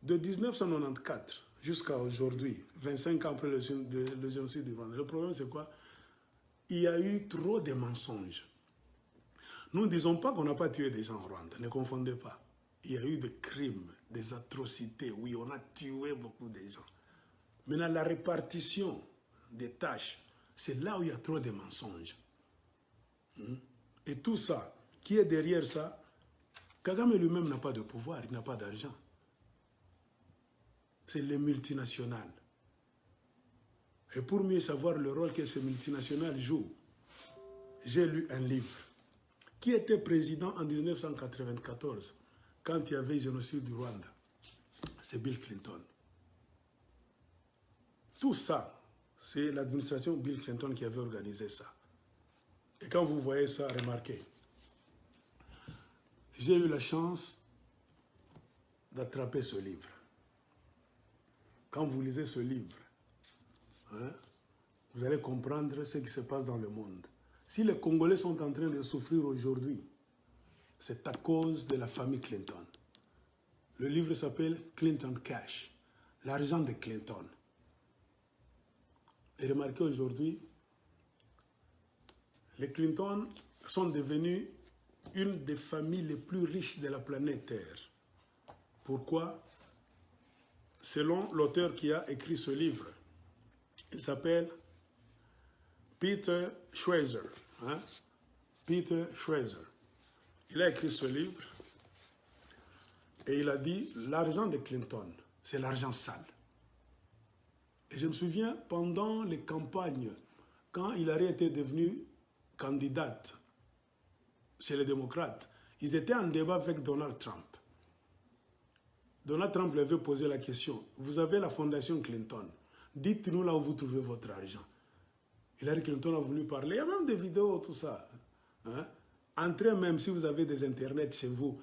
De 1994 jusqu'à aujourd'hui, 25 ans après le génocide du Rwanda, le problème c'est quoi? Il y a eu trop de mensonges. Nous ne disons pas qu'on n'a pas tué des gens au Rwanda, ne confondez pas. Il y a eu des crimes, des atrocités, oui, on a tué beaucoup de gens. Maintenant, la répartition des tâches, c'est là où il y a trop de mensonges. Et tout ça, qui est derrière ça, Kagame lui-même n'a pas de pouvoir, il n'a pas d'argent. C'est les multinationales. Et pour mieux savoir le rôle que ces multinationales jouent, j'ai lu un livre. Qui était président en 1994, quand il y avait le génocide du Rwanda? C'est Bill Clinton. Tout ça, c'est l'administration Bill Clinton qui avait organisé ça. Et quand vous voyez ça, remarquez, j'ai eu la chance d'attraper ce livre. Quand vous lisez ce livre, vous allez comprendre ce qui se passe dans le monde. Si les Congolais sont en train de souffrir aujourd'hui, c'est à cause de la famille Clinton. Le livre s'appelle Clinton Cash, l'argent de Clinton. Et remarquez aujourd'hui, les Clinton sont devenus une des familles les plus riches de la planète Terre. Pourquoi? Selon l'auteur qui a écrit ce livre, il s'appelle Peter Schweizer. Peter Schweizer. Il a écrit ce livre et il a dit l'argent de Clinton, c'est l'argent sale. Et je me souviens, pendant les campagnes, quand Hillary était devenue candidate chez les démocrates, ils étaient en débat avec Donald Trump. Donald Trump lui avait posé la question, vous avez la fondation Clinton, dites-nous là où vous trouvez votre argent. Hillary Clinton a voulu parler, il y a même des vidéos, tout ça. Entrez même, si vous avez des internets chez vous,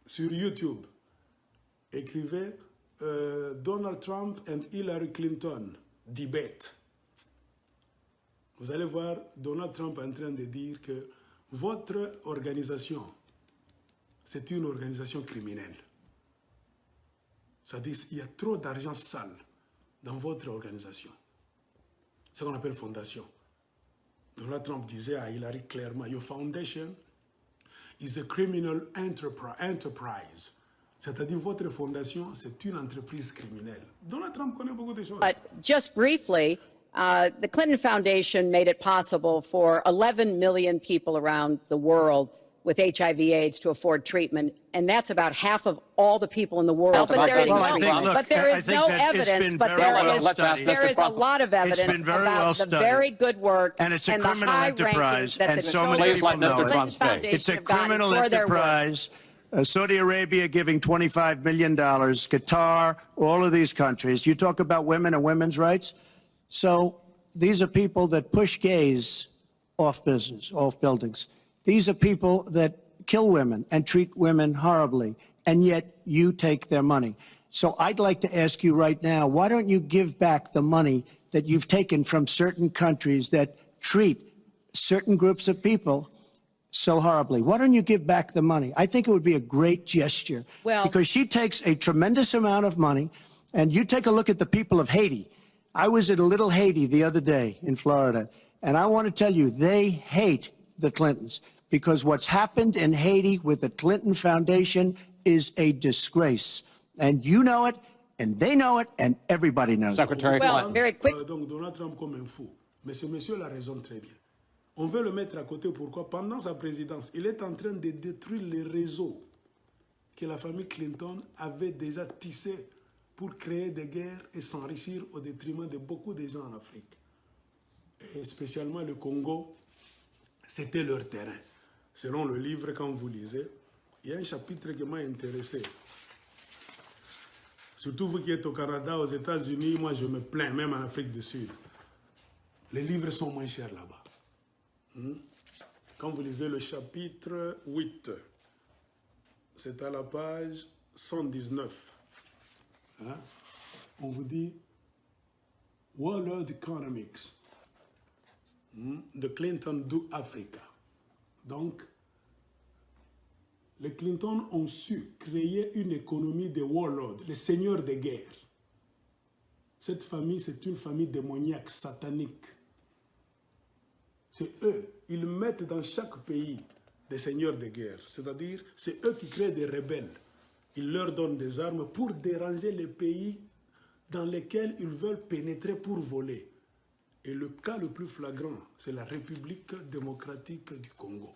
sur YouTube, écrivez Donald Trump and Hillary Clinton debate. Vous allez voir Donald Trump en train de dire que votre organisation, c'est une organisation criminelle. C'est-à-dire qu'il y a trop d'argent sale dans votre organisation. C'est ce qu'on appelle fondation. Donald Trump disait à Hillary clairement, your foundation is a criminal enterprise. C'est-à-dire votre fondation, c'est une entreprise criminelle. Donald Trump connaît beaucoup de choses. But just briefly, the Clinton Foundation made it possible for 11 million people around the world with HIV/AIDS to afford treatment, and that's about half of all the people in the world. But there is no evidence, but there is a lot of evidence about the very good work and the high rankings that the Clinton Foundation it's a have gotten criminal for their work. enterprise. Saudi Arabia giving $25 million, Qatar, all of these countries. You talk about women and women's rights. So these are people that push gays off buildings. These are people that kill women and treat women horribly, and yet you take their money. So I'd like to ask you right now, why don't you give back the money that you've taken from certain countries that treat certain groups of people so horribly? Why don't you give back the money? I think it would be a great gesture, because she takes a tremendous amount of money, and you take a look at the people of Haiti. I was at a little Haiti the other day in Florida, and I want to tell you, they hate the Clintons, because what's happened in Haiti with the Clinton Foundation is a disgrace. And you know it, and they know it, and everybody knows Secretary it. Clinton. Very quick. Donc Donald Trump comme un fou. Mais ce monsieur la raisonne très bien. On veut le mettre à côté, pourquoi? Pendant sa présidence, il est en train de détruire les réseaux que la famille Clinton avait déjà tissés pour créer des guerres et s'enrichir au détriment de beaucoup de gens en Afrique. Et spécialement le Congo, c'était leur terrain. Selon le livre, quand vous lisez, il y a un chapitre qui m'a intéressé. Surtout vous qui êtes au Canada, aux États-Unis, moi je me plains, même en Afrique du Sud. Les livres sont moins chers là-bas. Quand vous lisez le chapitre 8, c'est à la page 119. On vous dit World Economics, the Clinton do Africa. Donc, les Clinton ont su créer une économie de warlords, les seigneurs de guerre. Cette famille, c'est une famille démoniaque, satanique. C'est eux, ils mettent dans chaque pays des seigneurs de guerre. C'est-à-dire, c'est eux qui créent des rebelles. Ils leur donnent des armes pour déranger les pays dans lesquels ils veulent pénétrer pour voler. Et le cas le plus flagrant, c'est la République démocratique du Congo.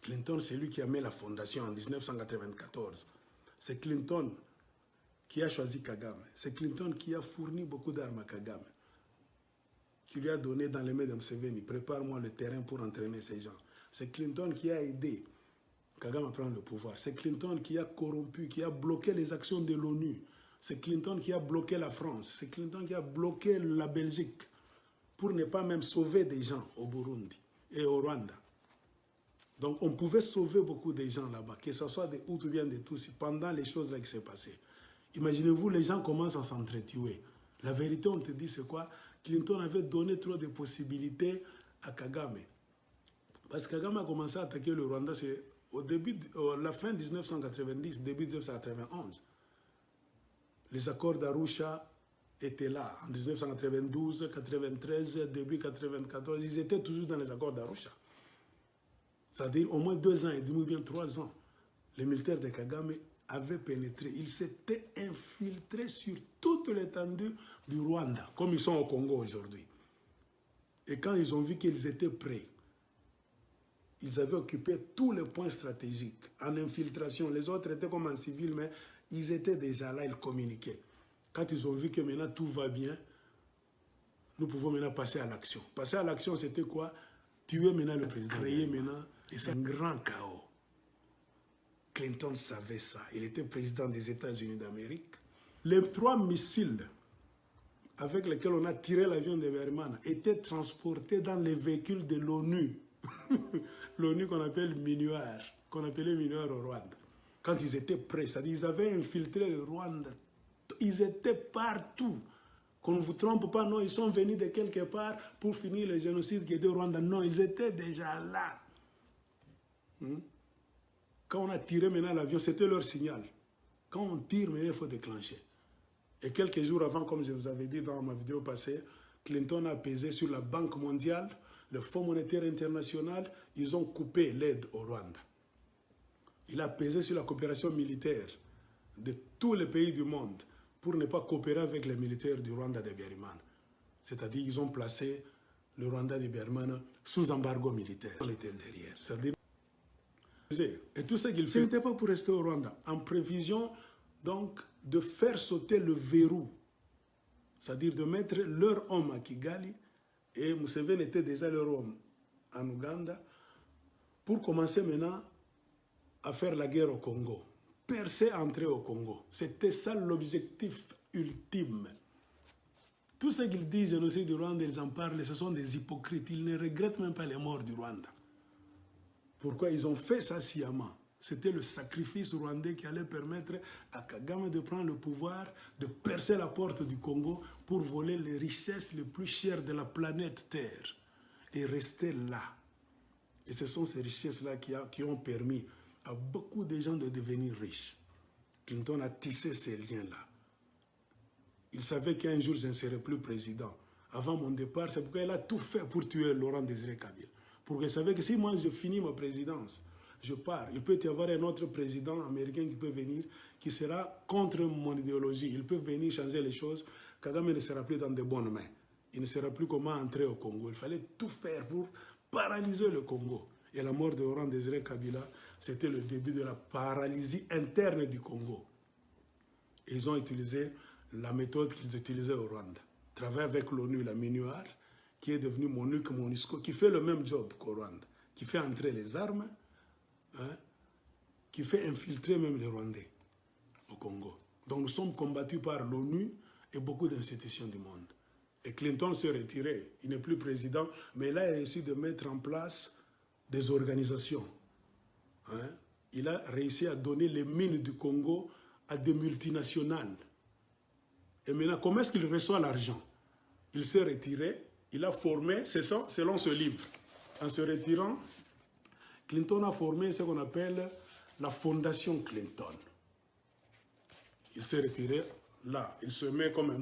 Clinton, c'est lui qui a mis la fondation en 1994. C'est Clinton qui a choisi Kagame. C'est Clinton qui a fourni beaucoup d'armes à Kagame, qui lui a donné dans les mains de Museveni, prépare-moi le terrain pour entraîner ces gens. C'est Clinton qui a aidé Kagame à prendre le pouvoir. C'est Clinton qui a corrompu, qui a bloqué les actions de l'ONU. C'est Clinton qui a bloqué la France. C'est Clinton qui a bloqué la Belgique pour ne pas même sauver des gens au Burundi et au Rwanda. Donc on pouvait sauver beaucoup de gens là-bas, que ce soit des Hutus ou bien des Tutsis, pendant les choses là qui s'est passées. Imaginez-vous, les gens commencent à s'entretuer. La vérité, on te dit, c'est quoi? Clinton avait donné trop de possibilités à Kagame. Parce que Kagame a commencé à attaquer le Rwanda, c'est au début, la fin 1990, début 1991. Les accords d'Arusha étaient là, en 1992, 93, début 1994, ils étaient toujours dans les accords d'Arusha. C'est-à-dire au moins 2 ans et demi ou bien 3 ans, les militaires de Kagame avaient pénétré. Ils s'étaient infiltrés sur toute l'étendue du Rwanda, comme ils sont au Congo aujourd'hui. Et quand ils ont vu qu'ils étaient prêts, ils avaient occupé tous les points stratégiques en infiltration. Les autres étaient comme en civil, mais ils étaient déjà là, ils communiquaient. Quand ils ont vu que maintenant tout va bien, nous pouvons maintenant passer à l'action. Passer à l'action, c'était quoi? Tuer maintenant le président, créer maintenant, et c'est un grand chaos. Clinton savait ça. Il était président des États-Unis d'Amérique. Les 3 missiles avec lesquels on a tiré l'avion de Berman étaient transportés dans les véhicules de l'ONU. L'ONU qu'on appelle Minuar, qu'on appelait Minuar au Rwanda. Quand ils étaient prêts, c'est-à-dire ils avaient infiltré le Rwanda. Ils étaient partout. Qu'on ne vous trompe pas, non, ils sont venus de quelque part pour finir le génocide qui était au Rwanda. Non, ils étaient déjà là. Quand on a tiré maintenant l'avion, c'était leur signal. Quand on tire, maintenant, il faut déclencher. Et quelques jours avant, comme je vous avais dit dans ma vidéo passée, Clinton a pesé sur la Banque mondiale, le Fonds monétaire international, ils ont coupé l'aide au Rwanda. Il a pesé sur la coopération militaire de tous les pays du monde pour ne pas coopérer avec les militaires du Rwanda de Berman. C'est-à-dire qu'ils ont placé le Rwanda de Berman sous embargo militaire. On était derrière. C'est-à-dire, et tout ce qu'il fait, ce n'était pas pour rester au Rwanda, en prévision donc de faire sauter le verrou, c'est-à-dire de mettre leur homme à Kigali, et Museveni était déjà leur homme en Ouganda, pour commencer maintenant à faire la guerre au Congo, percer, entrer au Congo. C'était ça l'objectif ultime. Tout ce qu'ils disent, génocide du Rwanda, ils en parlent, ce sont des hypocrites. Ils ne regrettent même pas les morts du Rwanda. Pourquoi ils ont fait ça sciemment? C'était le sacrifice rwandais qui allait permettre à Kagame de prendre le pouvoir, de percer la porte du Congo pour voler les richesses les plus chères de la planète Terre et rester là. Et ce sont ces richesses-là qui ont permis à beaucoup de gens de devenir riches. Clinton a tissé ces liens-là. Il savait qu'un jour, je ne serais plus président. Avant mon départ, c'est pourquoi il a tout fait pour tuer Laurent Désiré Kabila. Pour qu'il savait que si moi je finis ma présidence, je pars. Il peut y avoir un autre président américain qui peut venir, qui sera contre mon idéologie. Il peut venir changer les choses. Kagame ne sera plus dans de bonnes mains. Il ne sera plus comment entrer au Congo. Il fallait tout faire pour paralyser le Congo. Et la mort de Laurent Désiré Kabila, c'était le début de la paralysie interne du Congo. Et ils ont utilisé la méthode qu'ils utilisaient au Rwanda. Travailler avec l'ONU, la MINUAR, qui est devenue MONUC, MONUSCO, qui fait le même job qu'au Rwanda, qui fait entrer les armes, qui fait infiltrer même les Rwandais au Congo. Donc nous sommes combattus par l'ONU et beaucoup d'institutions du monde. Et Clinton s'est retiré, il n'est plus président, mais il a réussi de mettre en place des organisations. Il a réussi à donner les mines du Congo à des multinationales. Et maintenant, comment est-ce qu'il reçoit l'argent? Il s'est retiré, il a formé, selon ce livre, en se retirant, Clinton a formé ce qu'on appelle la fondation Clinton. Il s'est retiré là, il se met comme un